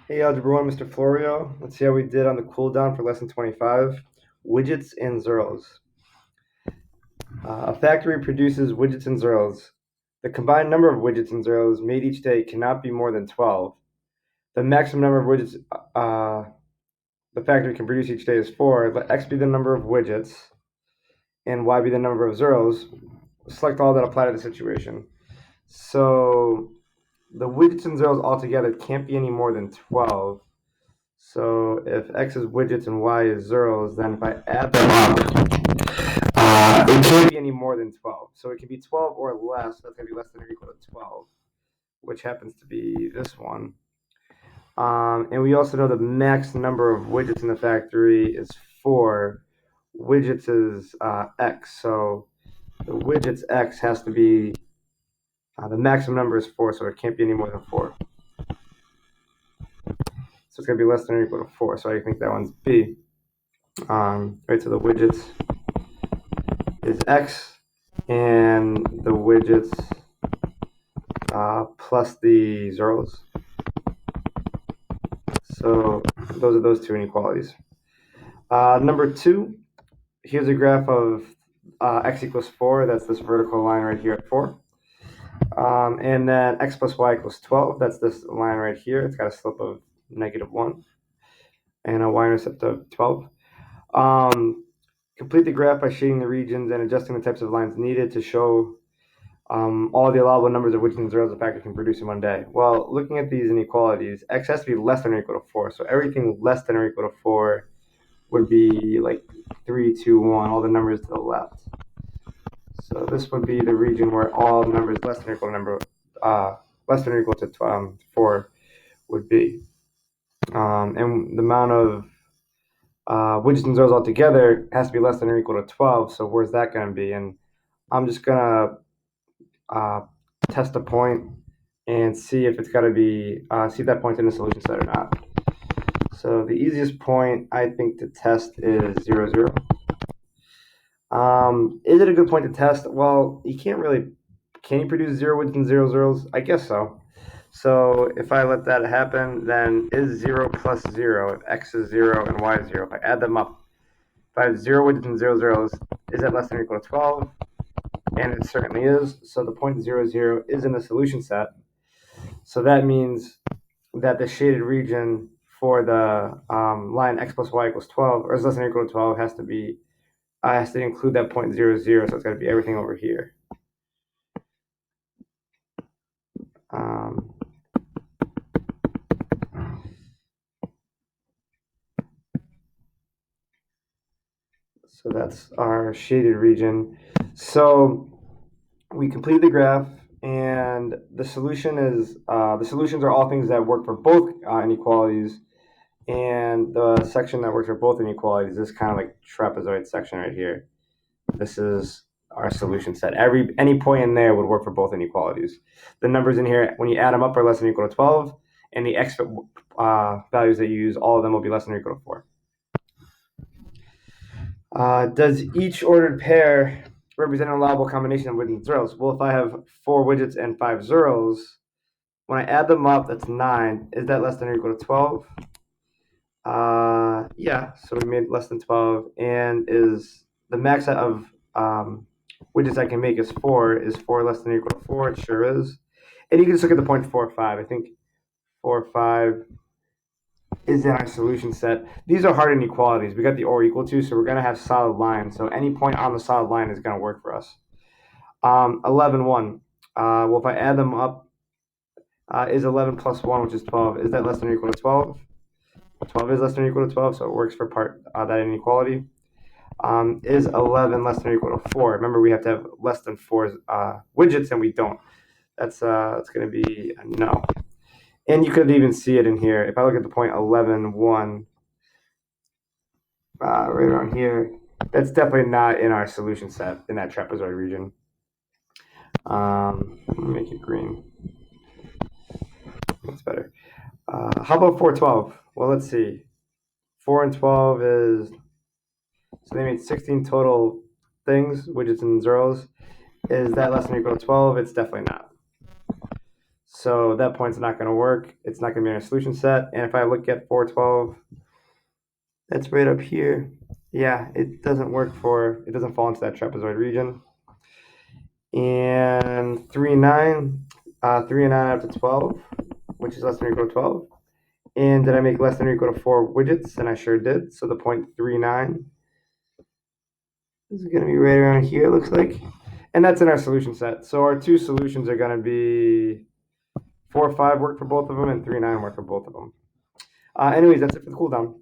Hey, Algebra 1, Mr. Florio. Let's see how we did on the cooldown for lesson 25. Widgets and zeros. A factory produces widgets and zeros. The combined number of widgets and zeros made each day cannot be more than 12. The maximum number of widgets the factory can produce each day is 4. Let x be the number of widgets and y be the number of zeros. Select all that apply to the situation. So the widgets and zeros altogether can't be any more than 12. So if x is widgets and y is zeros, then if I add them up, it can't be any more than 12. So it can be 12 or less. That's going to be less than or equal to 12, which happens to be this one. And we also know the max number of widgets in the factory is 4. Widgets is x. So the widgets x has to be, the maximum number is 4, so it can't be any more than 4. So it's going to be less than or equal to 4. So I think that one's B. Right, so the widgets is x, and the widgets plus the zeros. So those are those two inequalities. Number 2, here's a graph of x equals 4. That's this vertical line right here at 4. And then x plus y equals 12. That's this line right here. It's got a slope of -1 and a y-intercept of 12. Complete the graph by shading the regions and adjusting the types of lines needed to show all the allowable numbers of widgets and zeros a factor can produce in one day. Well, looking at these inequalities, x has to be less than or equal to 4. So everything less than or equal to 4 would be like 3, 2, 1, all the numbers to the left. So this would be the region where all numbers less than or equal to 4 would be. And the amount of widgets and zeros altogether has to be less than or equal to 12. So where's that going to be? And I'm just going to test a point and see if it's got to be, see if that point's in the solution set or not. So the easiest point I think to test is 0, 0. Is it a good point to test? Well, you can't really, can you produce 0 widgets and 0 zeros? I guess so. So if I let that happen, then is 0 plus 0, if x is 0 and y is 0, if I add them up, if I have 0 widgets and 0 zeros, is that less than or equal to 12? And it certainly is. So the point 0, 0 is in the solution set. So that means that the shaded region for the line x plus y equals 12, or is less than or equal to 12, has to include that point 0, 0. So it's got to be everything over here. So that's our shaded region. So we complete the graph, and the solutions are all things that work for both inequalities, and the section that works for both inequalities is kind of like trapezoid section right here. This is our solution set. Any point in there would work for both inequalities. The numbers in here, when you add them up, are less than or equal to 12, and the x values that you use, all of them will be less than or equal to 4. Does each ordered pair represent an allowable combination of widgets and zeros? Well, if I have 4 widgets and 5 zeros, when I add them up, that's 9. Is that less than or equal to 12? Yeah, so we made less than 12. And is the max of widgets I can make is 4. Is 4 less than or equal to 4? It sure is. And you can just look at the point 4, 5. I think 4, 5 is in our solution set. These are hard inequalities. We got the or equal to, so we're going to have solid lines. So any point on the solid line is going to work for us. 11, 1. Well, if I add them up, is 11 plus 1, which is 12. Is that less than or equal to 12? 12 is less than or equal to 12, so it works for that inequality. Is 11 less than or equal to 4? Remember, we have to have less than 4 widgets, and we don't. That's going to be a no. And you could even see it in here. If I look at the point 11, 1, right around here, that's definitely not in our solution set in that trapezoid region. Let me make it green. That's better. How about 4, 12? Well, let's see. 4 and 12 is, so they made 16 total things, widgets and zeros. Is that less than or equal to 12? It's definitely not. So at that point, it's not going to work. It's not going to be in our solution set. And if I look at 412, that's right up here. Yeah, it doesn't it doesn't fall into that trapezoid region. And 3 and 9, 3 and 9 out of 12, which is less than or equal to 12. And did I make less than or equal to 4 widgets? And I sure did. So the 0.39 is going to be right around here, it looks like. And that's in our solution set. So our two solutions are going to be 4, 5 work for both of them, and 3, 9 work for both of them. Anyways, that's it for the cool down.